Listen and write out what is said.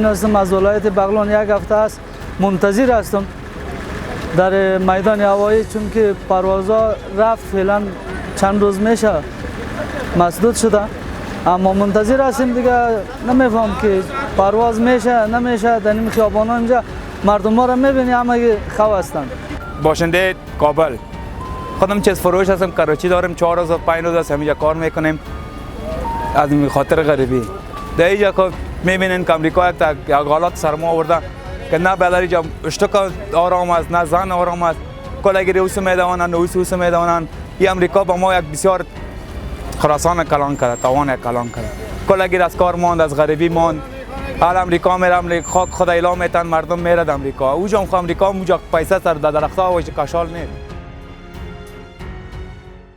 نوردین هستم از ولایت بغلان. یک هفته است منتظر هستم در میدان هوایی، چون که پروازها رفت فعلا چند روز میشه مسدود شده، اما منتظر هستیم دیگه. نمیفهم که پرواز میشه نمیشه. در این خیابان اینجا مردم ها را میبینی همه خو هستند. باشنده کابل، خودم چیز فروش هستم، کراچی دارم، 4 روز 5 روز است همینجا کار میکنیم از خاطر غریبی. در اینجا که میبینین که امریکا یک حالات سرما آورده که نه بلاری جا اشتکا آرام است نه زن آرام است. کلگیری اوسو میدوانند اوسو میدوانند. این امریکا با ما یک بسیار خراسان کلان کرد، توان کلان کرد. کلگیر از کار ماند، از غریبی ماند. حال امریکا میره، امریکا خدا اعلام میتن مردم میرد امریکا. اوجا امریکا موجا پیسه سر در درختها و کشال نیست.